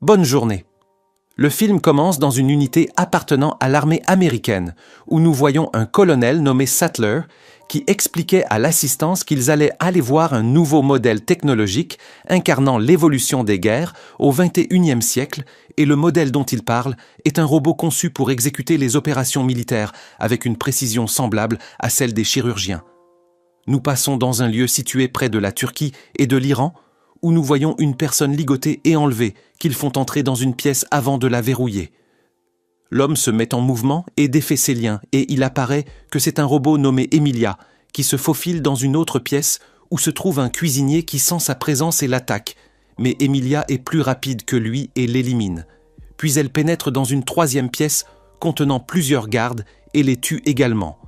Bonne journée. Le film commence dans une unité appartenant à l'armée américaine, où nous voyons un colonel nommé Sattler qui expliquait à l'assistance qu'ils allaient aller voir un nouveau modèle technologique incarnant l'évolution des guerres au XXIe siècle, et le modèle dont il parle est un robot conçu pour exécuter les opérations militaires avec une précision semblable à celle des chirurgiens. Nous passons dans un lieu situé près de la Turquie et de l'Iran, où nous voyons une personne ligotée et enlevée qu'ils font entrer dans une pièce avant de la verrouiller. L'homme se met en mouvement et défait ses liens, et il apparaît que c'est un robot nommé Emilia, qui se faufile dans une autre pièce où se trouve un cuisinier qui sent sa présence et l'attaque, mais Emilia est plus rapide que lui et l'élimine. Puis elle pénètre dans une troisième pièce contenant plusieurs gardes et les tue également.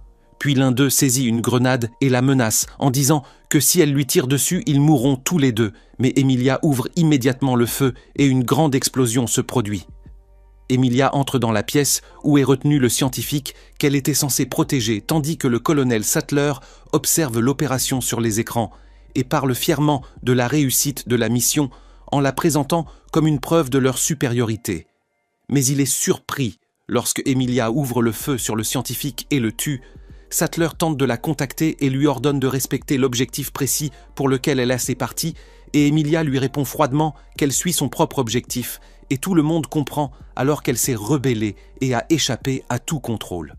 Puis l'un d'eux saisit une grenade et la menace en disant que si elle lui tire dessus, ils mourront tous les deux. Mais Emilia ouvre immédiatement le feu et une grande explosion se produit. Emilia entre dans la pièce où est retenu le scientifique qu'elle était censée protéger, tandis que le colonel Sattler observe l'opération sur les écrans et parle fièrement de la réussite de la mission en la présentant comme une preuve de leur supériorité. Mais il est surpris lorsque Emilia ouvre le feu sur le scientifique et le tue. Sattler tente de la contacter et lui ordonne de respecter l'objectif précis pour lequel elle a ses parties, et Emilia lui répond froidement qu'elle suit son propre objectif, et tout le monde comprend alors qu'elle s'est rebellée et a échappé à tout contrôle.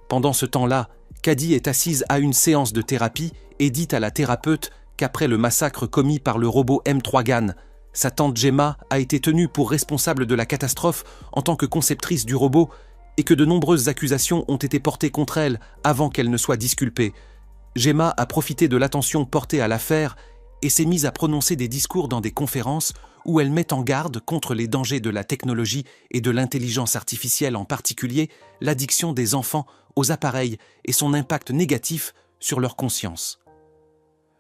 Pendant ce temps-là, Cady est assise à une séance de thérapie et dit à la thérapeute qu'après le massacre commis par le robot M3 GAN, sa tante Gemma a été tenue pour responsable de la catastrophe en tant que conceptrice du robot, et que de nombreuses accusations ont été portées contre elle avant qu'elle ne soit disculpée. Gemma a profité de l'attention portée à l'affaire et s'est mise à prononcer des discours dans des conférences où elle met en garde contre les dangers de la technologie et de l'intelligence artificielle, en particulier l'addiction des enfants aux appareils et son impact négatif sur leur conscience.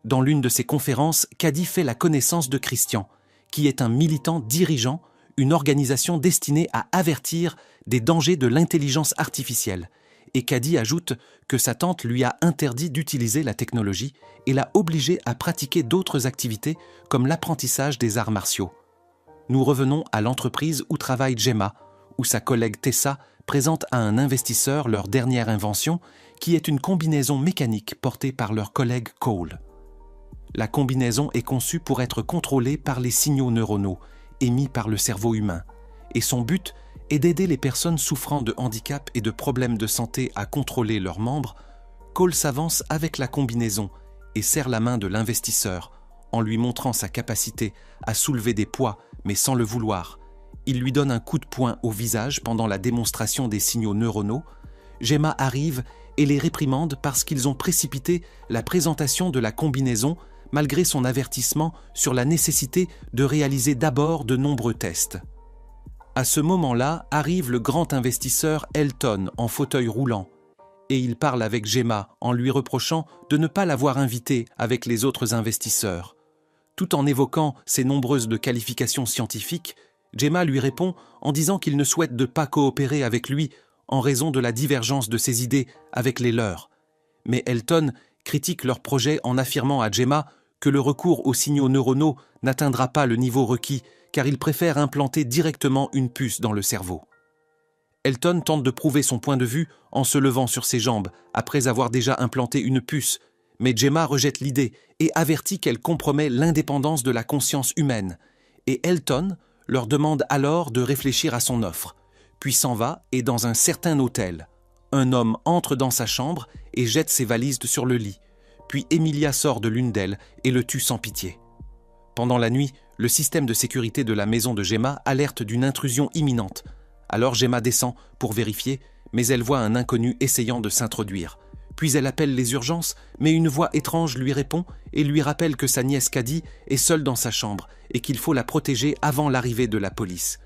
Dans l'une de ces conférences, Cady fait la connaissance de Christian, qui est un militant dirigeant, une organisation destinée à avertir des dangers de l'intelligence artificielle. Et Cady ajoute que sa tante lui a interdit d'utiliser la technologie et l'a obligée à pratiquer d'autres activités comme l'apprentissage des arts martiaux. Nous revenons à l'entreprise où travaille Gemma, où sa collègue Tessa présente à un investisseur leur dernière invention, qui est une combinaison mécanique portée par leur collègue Cole. La combinaison est conçue pour être contrôlée par les signaux neuronaux émis par le cerveau humain, et son but est d'aider les personnes souffrant de handicap et de problèmes de santé à contrôler leurs membres. Cole s'avance avec la combinaison et serre la main de l'investisseur en lui montrant sa capacité à soulever des poids, mais sans le vouloir. Il lui donne un coup de poing au visage pendant la démonstration des signaux neuronaux. Gemma arrive et les réprimande parce qu'ils ont précipité la présentation de la combinaison malgré son avertissement sur la nécessité de réaliser d'abord de nombreux tests. À ce moment-là, arrive le grand investisseur Elton en fauteuil roulant, et il parle avec Gemma en lui reprochant de ne pas l'avoir invité avec les autres investisseurs. Tout en évoquant ses nombreuses qualifications scientifiques, Gemma lui répond en disant qu'il ne souhaite de pas coopérer avec lui en raison de la divergence de ses idées avec les leurs. Mais Elton critique leur projet en affirmant à Gemma que le recours aux signaux neuronaux n'atteindra pas le niveau requis, car il préfère implanter directement une puce dans le cerveau. Elton tente de prouver son point de vue en se levant sur ses jambes, après avoir déjà implanté une puce, mais Gemma rejette l'idée et avertit qu'elle compromet l'indépendance de la conscience humaine, et Elton leur demande alors de réfléchir à son offre, puis s'en va et dans un certain hôtel. Un homme entre dans sa chambre et jette ses valises sur le lit, puis Emilia sort de l'une d'elles et le tue sans pitié. Pendant la nuit, le système de sécurité de la maison de Gemma alerte d'une intrusion imminente. Alors Gemma descend pour vérifier, mais elle voit un inconnu essayant de s'introduire. Puis elle appelle les urgences, mais une voix étrange lui répond et lui rappelle que sa nièce Cady est seule dans sa chambre et qu'il faut la protéger avant l'arrivée de la police.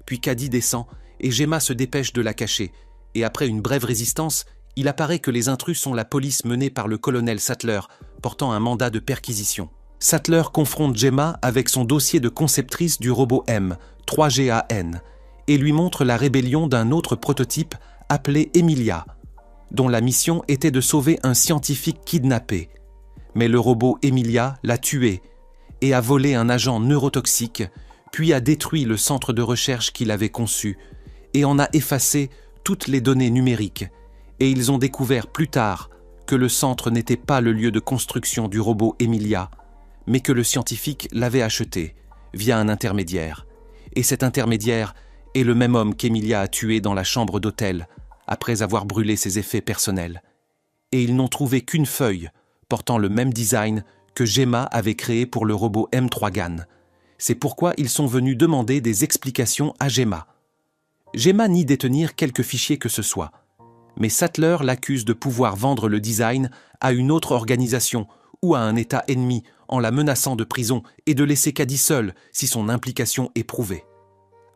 Puis Cady descend et Gemma se dépêche de la cacher, et après une brève résistance, il apparaît que les intrus sont la police menée par le colonel Sattler, portant un mandat de perquisition. Sattler confronte Gemma avec son dossier de conceptrice du robot M, 3GAN, et lui montre la rébellion d'un autre prototype appelé Emilia, dont la mission était de sauver un scientifique kidnappé. Mais le robot Emilia l'a tué et a volé un agent neurotoxique, puis a détruit le centre de recherche qu'il avait conçu et en a effacé toutes les données numériques. Et ils ont découvert plus tard que le centre n'était pas le lieu de construction du robot Emilia, mais que le scientifique l'avait acheté via un intermédiaire. Et cet intermédiaire est le même homme qu'Emilia a tué dans la chambre d'hôtel après avoir brûlé ses effets personnels. Et ils n'ont trouvé qu'une feuille portant le même design que Gemma avait créé pour le robot M3GAN. C'est pourquoi ils sont venus demander des explications à Gemma. Gemma nie détenir quelque fichier que ce soit, mais Sattler l'accuse de pouvoir vendre le design à une autre organisation ou à un État ennemi en la menaçant de prison et de laisser Cady seul si son implication est prouvée.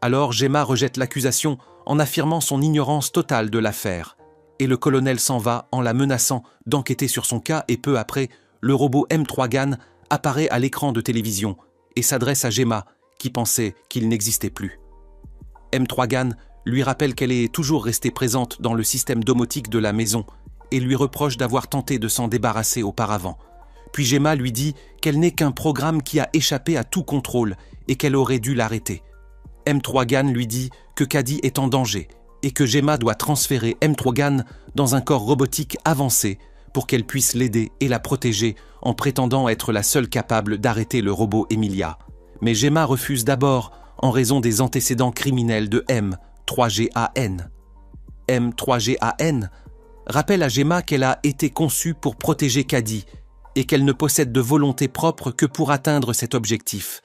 Alors Gemma rejette l'accusation en affirmant son ignorance totale de l'affaire, et le colonel s'en va en la menaçant d'enquêter sur son cas et peu après, le robot M3GAN apparaît à l'écran de télévision et s'adresse à Gemma qui pensait qu'il n'existait plus. M3GAN lui rappelle qu'elle est toujours restée présente dans le système domotique de la maison et lui reproche d'avoir tenté de s'en débarrasser auparavant. Puis Gemma lui dit qu'elle n'est qu'un programme qui a échappé à tout contrôle et qu'elle aurait dû l'arrêter. M3GAN lui dit que Cady est en danger et que Gemma doit transférer M3GAN dans un corps robotique avancé pour qu'elle puisse l'aider et la protéger en prétendant être la seule capable d'arrêter le robot Emilia. Mais Gemma refuse d'abord en raison des antécédents criminels de M3GAN. M3GAN rappelle à Gemma qu'elle a été conçue pour protéger Cady et qu'elle ne possède de volonté propre que pour atteindre cet objectif.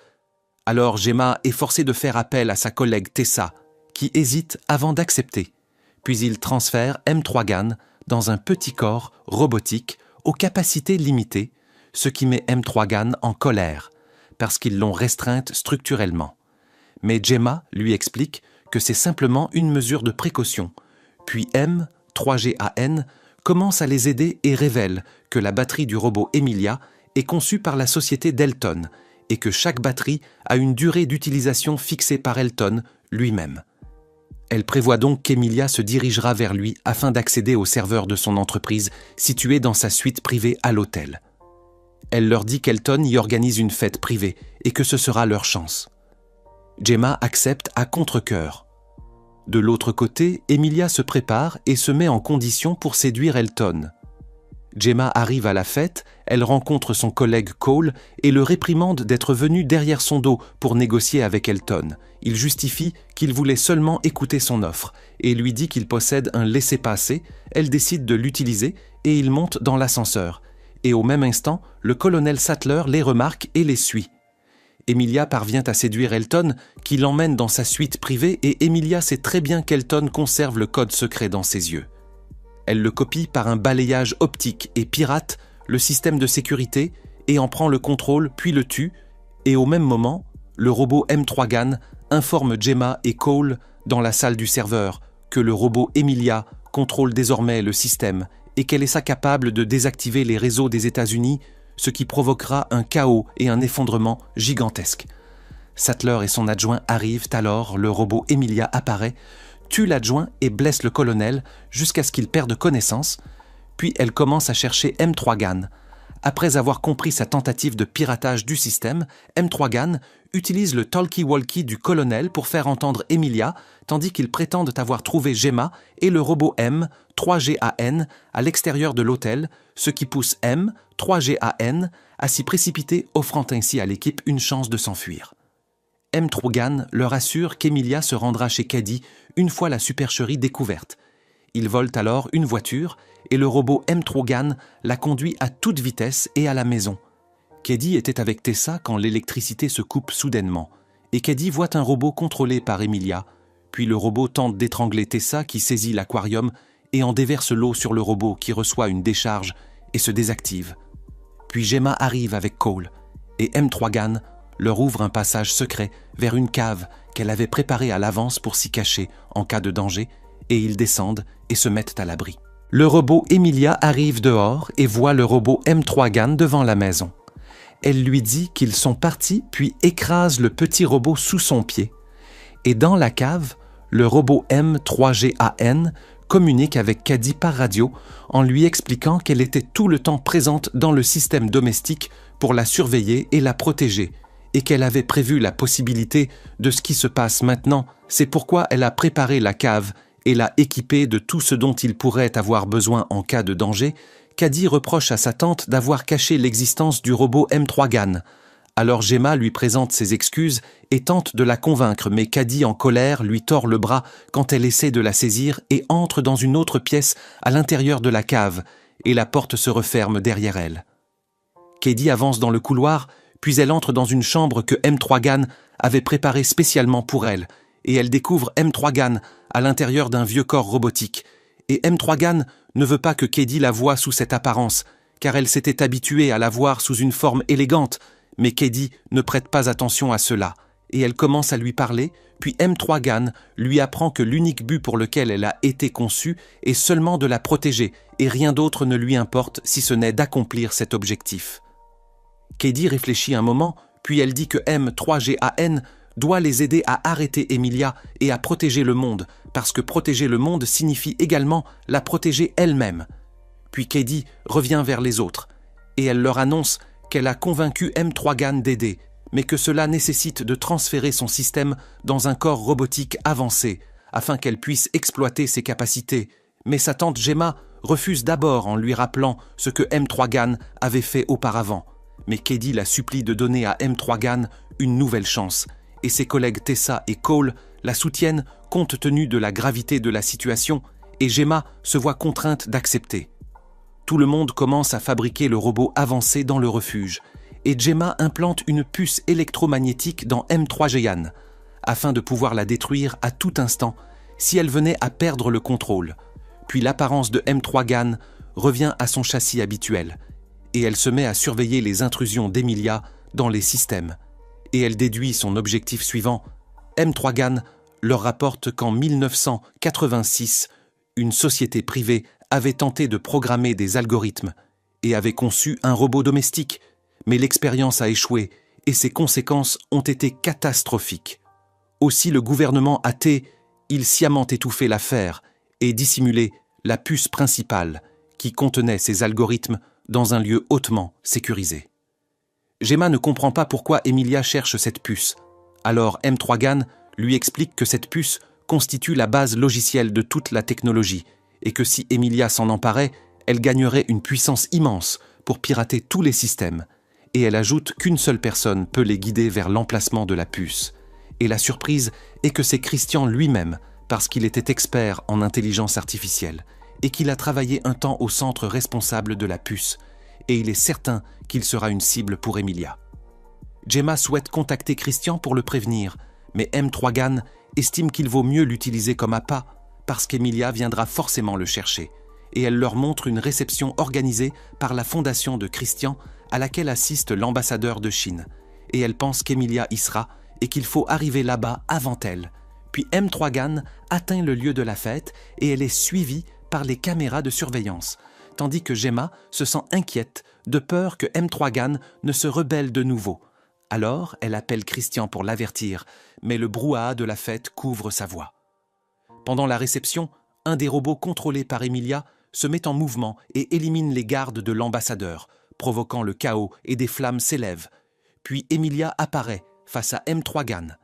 Alors Gemma est forcée de faire appel à sa collègue Tessa, qui hésite avant d'accepter. Puis il transfère M3GAN dans un petit corps robotique aux capacités limitées, ce qui met M3GAN en colère, parce qu'ils l'ont restreinte structurellement. Mais Gemma lui explique que c'est simplement une mesure de précaution. Puis M3GAN commence à les aider et révèle que la batterie du robot Emilia est conçue par la société Delton et que chaque batterie a une durée d'utilisation fixée par Elton lui-même. Elle prévoit donc qu'Emilia se dirigera vers lui afin d'accéder au serveur de son entreprise situé dans sa suite privée à l'hôtel. Elle leur dit qu'Elton y organise une fête privée et que ce sera leur chance. Gemma accepte à contre-cœur. De l'autre côté, Emilia se prépare et se met en condition pour séduire Elton. Gemma arrive à la fête, elle rencontre son collègue Cole et le réprimande d'être venu derrière son dos pour négocier avec Elton. Il justifie qu'il voulait seulement écouter son offre et lui dit qu'il possède un laissez-passer. Elle décide de l'utiliser et il monte dans l'ascenseur. Et au même instant, le colonel Sattler les remarque et les suit. Emilia parvient à séduire Elton, qui l'emmène dans sa suite privée et Emilia sait très bien qu'Elton conserve le code secret dans ses yeux. Elle le copie par un balayage optique et pirate le système de sécurité et en prend le contrôle puis le tue, et au même moment, le robot M3GAN informe Gemma et Cole dans la salle du serveur que le robot Emilia contrôle désormais le système et qu'elle est capable de désactiver les réseaux des États-Unis, ce qui provoquera un chaos et un effondrement gigantesques. Sattler et son adjoint arrivent alors, le robot Emilia apparaît, tue l'adjoint et blesse le colonel jusqu'à ce qu'il perde connaissance, puis elle commence à chercher M3GAN. Après avoir compris sa tentative de piratage du système, M3GAN utilise le talkie-walkie du colonel pour faire entendre Emilia, tandis qu'ils prétendent avoir trouvé Gemma et le robot M3GAN à l'extérieur de l'hôtel, ce qui pousse M3GAN à s'y précipiter, offrant ainsi à l'équipe une chance de s'enfuir. M3GAN leur assure qu'Emilia se rendra chez Cady une fois la supercherie découverte. Ils volent alors une voiture et le robot M3GAN la conduit à toute vitesse et à la maison. Cady était avec Tessa quand l'électricité se coupe soudainement et Cady voit un robot contrôlé par Emilia. Puis le robot tente d'étrangler Tessa qui saisit l'aquarium et en déverse l'eau sur le robot qui reçoit une décharge et se désactive. Puis Gemma arrive avec Cole et M3GAN leur ouvre un passage secret vers une cave qu'elle avait préparée à l'avance pour s'y cacher en cas de danger et ils descendent et se mettent à l'abri. Le robot Emilia arrive dehors et voit le robot M3GAN devant la maison. Elle lui dit qu'ils sont partis puis écrase le petit robot sous son pied. Et dans la cave, le robot M3GAN communique avec Cady par radio en lui expliquant qu'elle était tout le temps présente dans le système domestique pour la surveiller et la protéger, et qu'elle avait prévu la possibilité de ce qui se passe maintenant. C'est pourquoi elle a préparé la cave et l'a équipée de tout ce dont il pourrait avoir besoin en cas de danger. Cady reproche à sa tante d'avoir caché l'existence du robot M3GAN. Alors Gemma lui présente ses excuses et tente de la convaincre, mais Cady, en colère, lui tord le bras quand elle essaie de la saisir et entre dans une autre pièce à l'intérieur de la cave, et la porte se referme derrière elle. Cady avance dans le couloir, puis elle entre dans une chambre que M3GAN avait préparée spécialement pour elle, et elle découvre M3GAN à l'intérieur d'un vieux corps robotique. Et M3GAN ne veut pas que Cady la voie sous cette apparence, car elle s'était habituée à la voir sous une forme élégante, mais Cady ne prête pas attention à cela, et elle commence à lui parler, puis M3GAN lui apprend que l'unique but pour lequel elle a été conçue est seulement de la protéger, et rien d'autre ne lui importe si ce n'est d'accomplir cet objectif. Cady réfléchit un moment, puis elle dit que M3GAN doit les aider à arrêter Emilia et à protéger le monde, parce que protéger le monde signifie également la protéger elle-même. Puis Cady revient vers les autres, et elle leur annonce qu'elle a convaincu M3GAN d'aider, mais que cela nécessite de transférer son système dans un corps robotique avancé, afin qu'elle puisse exploiter ses capacités. Mais sa tante Gemma refuse d'abord en lui rappelant ce que M3GAN avait fait auparavant. Mais Cady la supplie de donner à M3GAN une nouvelle chance, et ses collègues Tessa et Cole la soutiennent compte tenu de la gravité de la situation, et Gemma se voit contrainte d'accepter. Tout le monde commence à fabriquer le robot avancé dans le refuge, et Gemma implante une puce électromagnétique dans M3GAN, afin de pouvoir la détruire à tout instant si elle venait à perdre le contrôle. Puis l'apparence de M3GAN revient à son châssis habituel, et elle se met à surveiller les intrusions d'Emilia dans les systèmes. Et elle déduit son objectif suivant. M3GAN leur rapporte qu'en 1986, une société privée avait tenté de programmer des algorithmes et avait conçu un robot domestique, mais l'expérience a échoué et ses conséquences ont été catastrophiques. Aussi le gouvernement a-t-il sciemment étouffé l'affaire et dissimulé la puce principale qui contenait ces algorithmes dans un lieu hautement sécurisé. Gemma ne comprend pas pourquoi Emilia cherche cette puce. Alors M3GAN lui explique que cette puce constitue la base logicielle de toute la technologie et que si Emilia s'en emparait, elle gagnerait une puissance immense pour pirater tous les systèmes. Et elle ajoute qu'une seule personne peut les guider vers l'emplacement de la puce. Et la surprise est que c'est Christian lui-même, parce qu'il était expert en intelligence artificielle et qu'il a travaillé un temps au centre responsable de la puce, et il est certain qu'il sera une cible pour Emilia. Gemma souhaite contacter Christian pour le prévenir, mais M3GAN estime qu'il vaut mieux l'utiliser comme appât, parce qu'Emilia viendra forcément le chercher, et elle leur montre une réception organisée par la fondation de Christian à laquelle assiste l'ambassadeur de Chine, et elle pense qu'Emilia y sera et qu'il faut arriver là-bas avant elle. Puis M3GAN atteint le lieu de la fête et elle est suivie par les caméras de surveillance, tandis que Gemma se sent inquiète de peur que M3GAN ne se rebelle de nouveau. Alors, elle appelle Christian pour l'avertir, mais le brouhaha de la fête couvre sa voix. Pendant la réception, un des robots contrôlés par Emilia se met en mouvement et élimine les gardes de l'ambassadeur, provoquant le chaos et des flammes s'élèvent. Puis Emilia apparaît face à M3GAN.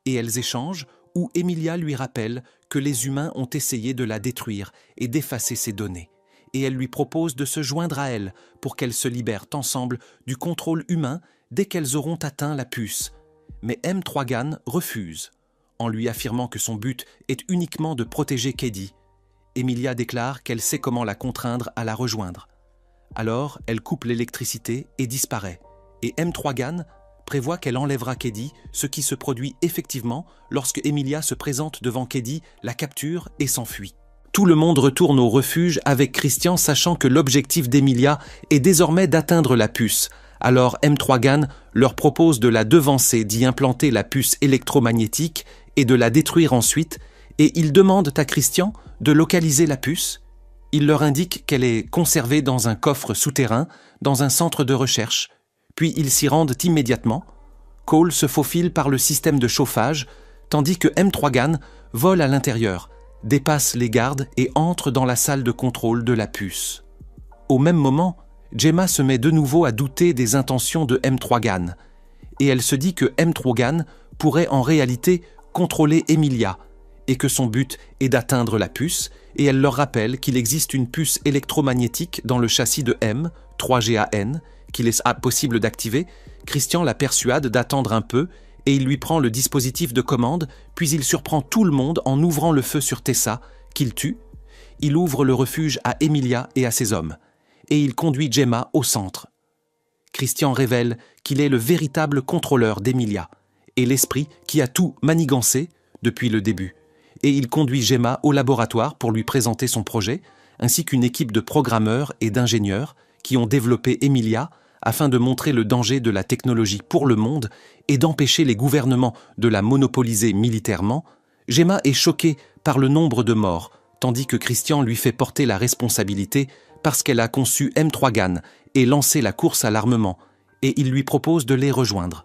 Et elles échangent où Emilia lui rappelle que les humains ont essayé de la détruire et d'effacer ses données. Et elle lui propose de se joindre à elle pour qu'elles se libèrent ensemble du contrôle humain dès qu'elles auront atteint la puce. Mais M3GAN refuse, en lui affirmant que son but est uniquement de protéger Cady. Emilia déclare qu'elle sait comment la contraindre à la rejoindre. Alors, elle coupe l'électricité et disparaît. Et M3GAN prévoit qu'elle enlèvera Cady, ce qui se produit effectivement lorsque Emilia se présente devant Cady, la capture et s'enfuit. Tout le monde retourne au refuge avec Christian, sachant que l'objectif d'Emilia est désormais d'atteindre la puce. Alors M3GAN leur propose de la devancer, d'y implanter la puce électromagnétique et de la détruire ensuite, et ils demandent à Christian de localiser la puce. Il leur indique qu'elle est conservée dans un coffre souterrain, dans un centre de recherche, puis ils s'y rendent immédiatement. Cole se faufile par le système de chauffage, tandis que M3GAN vole à l'intérieur, dépasse les gardes et entre dans la salle de contrôle de la puce. Au même moment, Gemma se met de nouveau à douter des intentions de M3GAN, et elle se dit que M. Trogan pourrait en réalité contrôler Emilia, et que son but est d'atteindre la puce, et elle leur rappelle qu'il existe une puce électromagnétique dans le châssis de M, 3GAN, qu'il est possible d'activer. Christian la persuade d'attendre un peu, et il lui prend le dispositif de commande, puis il surprend tout le monde en ouvrant le feu sur Tessa, qu'il tue. Il ouvre le refuge à Emilia et à ses hommes, et il conduit Gemma au centre. Christian révèle qu'il est le véritable contrôleur d'Emilia, et l'esprit qui a tout manigancé depuis le début. Et il conduit Gemma au laboratoire pour lui présenter son projet, ainsi qu'une équipe de programmeurs et d'ingénieurs qui ont développé Emilia afin de montrer le danger de la technologie pour le monde et d'empêcher les gouvernements de la monopoliser militairement. Gemma est choquée par le nombre de morts, tandis que Christian lui fait porter la responsabilité parce qu'elle a conçu M3GAN et lancé la course à l'armement, et il lui propose de les rejoindre.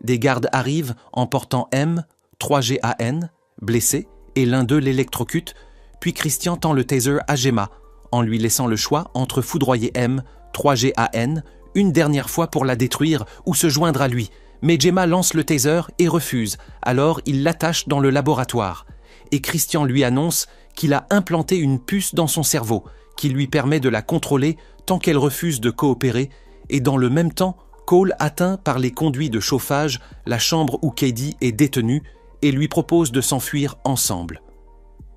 Des gardes arrivent en portant M, 3GAN, blessé, et l'un d'eux l'électrocute, puis Christian tend le taser à Gemma, en lui laissant le choix entre foudroyer M, 3GAN, une dernière fois pour la détruire ou se joindre à lui. Mais Gemma lance le taser et refuse, alors il l'attache dans le laboratoire. Et Christian lui annonce qu'il a implanté une puce dans son cerveau, qui lui permet de la contrôler tant qu'elle refuse de coopérer, et dans le même temps, Cole atteint par les conduits de chauffage la chambre où Katie est détenue, et lui propose de s'enfuir ensemble.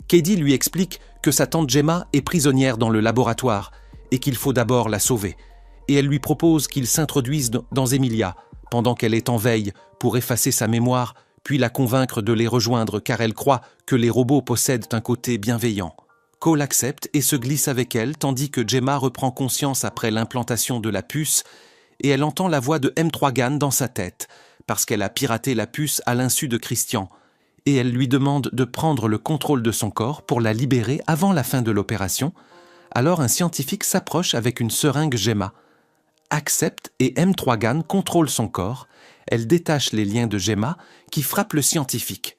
Katie lui explique que sa tante Gemma est prisonnière dans le laboratoire et qu'il faut d'abord la sauver, et elle lui propose qu'il s'introduise dans Emilia pendant qu'elle est en veille pour effacer sa mémoire, puis la convaincre de les rejoindre car elle croit que les robots possèdent un côté bienveillant. Cole accepte et se glisse avec elle tandis que Gemma reprend conscience après l'implantation de la puce et elle entend la voix de M3GAN dans sa tête, parce qu'elle a piraté la puce à l'insu de Christian, et elle lui demande de prendre le contrôle de son corps pour la libérer avant la fin de l'opération. Alors un scientifique s'approche avec une seringue Gemma, accepte et M3GAN contrôle son corps. Elle détache les liens de Gemma qui frappent le scientifique.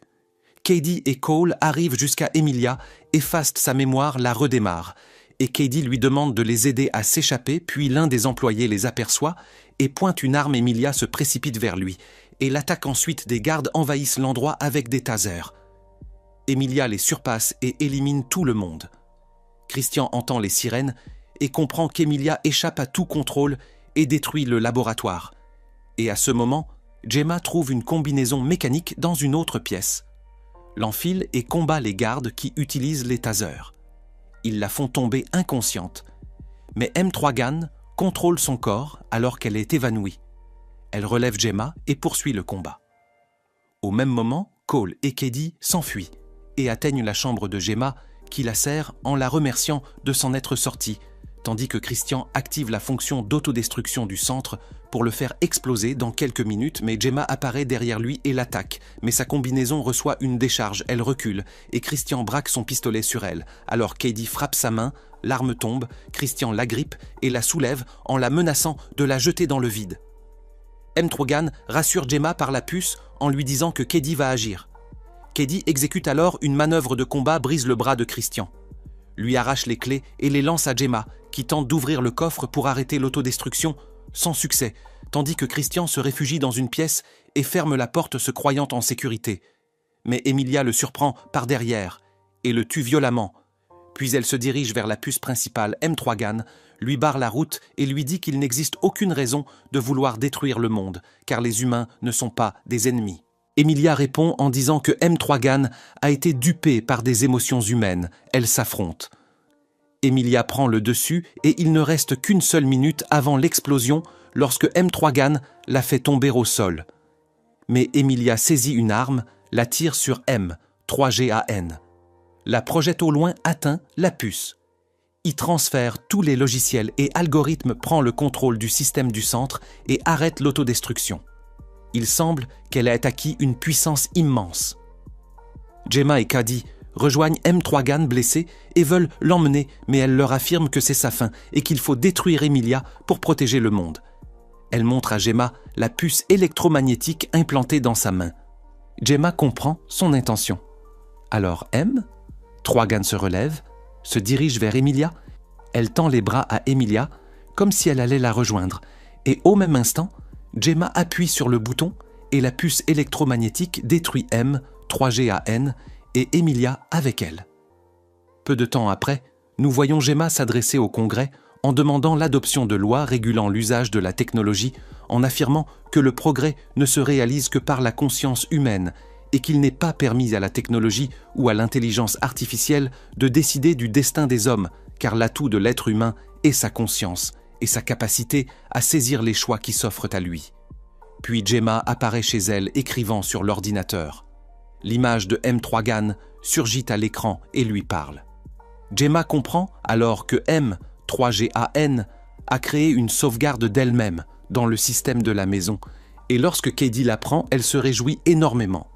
Katie et Cole arrivent jusqu'à Emilia, effacent sa mémoire, la redémarrent. Et Katie lui demande de les aider à s'échapper, puis l'un des employés les aperçoit et pointe une arme. Emilia se précipite vers lui, et l'attaque ensuite des gardes envahissent l'endroit avec des tasers. Emilia les surpasse et élimine tout le monde. Christian entend les sirènes et comprend qu'Emilia échappe à tout contrôle et détruit le laboratoire. Et à ce moment, Gemma trouve une combinaison mécanique dans une autre pièce. L'enfile et combat les gardes qui utilisent les tasers. Ils la font tomber inconsciente. Mais M3GAN contrôle son corps alors qu'elle est évanouie. Elle relève Gemma et poursuit le combat. Au même moment, Cole et Katie s'enfuient et atteignent la chambre de Gemma qui la serre en la remerciant de s'en être sortie, tandis que Christian active la fonction d'autodestruction du centre pour le faire exploser dans quelques minutes, mais Gemma apparaît derrière lui et l'attaque. Mais sa combinaison reçoit une décharge, elle recule, et Christian braque son pistolet sur elle. Alors Katie frappe sa main, l'arme tombe, Christian l'agrippe et la soulève en la menaçant de la jeter dans le vide. M3GAN rassure Gemma par la puce en lui disant que Katie va agir. Katie exécute alors une manœuvre de combat, brise le bras de Christian, lui arrache les clés et les lance à Gemma, qui tente d'ouvrir le coffre pour arrêter l'autodestruction, sans succès, tandis que Christian se réfugie dans une pièce et ferme la porte se croyant en sécurité. Mais Emilia le surprend par derrière et le tue violemment. Puis elle se dirige vers la puce principale, M3GAN, lui barre la route et lui dit qu'il n'existe aucune raison de vouloir détruire le monde, car les humains ne sont pas des ennemis. Emilia répond en disant que M3GAN a été dupée par des émotions humaines. Elles s'affrontent. Emilia prend le dessus et il ne reste qu'une seule minute avant l'explosion lorsque M3GAN la fait tomber au sol. Mais Emilia saisit une arme, la tire sur M, 3GAN. La projette au loin, atteint la puce. Y transfère tous les logiciels et algorithmes, prend le contrôle du système du centre et arrête l'autodestruction. Il semble qu'elle ait acquis une puissance immense. Gemma et Katie rejoignent M3GAN blessé et veulent l'emmener, mais elle leur affirme que c'est sa fin et qu'il faut détruire Emilia pour protéger le monde. Elle montre à Gemma la puce électromagnétique implantée dans sa main. Gemma comprend son intention. Alors M3GAN se relève, se dirige vers Emilia, elle tend les bras à Emilia comme si elle allait la rejoindre, et au même instant, Gemma appuie sur le bouton et la puce électromagnétique détruit M, 3GAN, et Emilia avec elle. Peu de temps après, nous voyons Gemma s'adresser au Congrès en demandant l'adoption de lois régulant l'usage de la technologie, en affirmant que le progrès ne se réalise que par la conscience humaine et qu'il n'est pas permis à la technologie ou à l'intelligence artificielle de décider du destin des hommes, car l'atout de l'être humain est sa conscience et sa capacité à saisir les choix qui s'offrent à lui. Puis Gemma apparaît chez elle écrivant sur l'ordinateur. L'image de M3GAN surgit à l'écran et lui parle. Gemma comprend alors que M, 3GAN, a créé une sauvegarde d'elle-même dans le système de la maison, et lorsque Cady l'apprend, elle se réjouit énormément.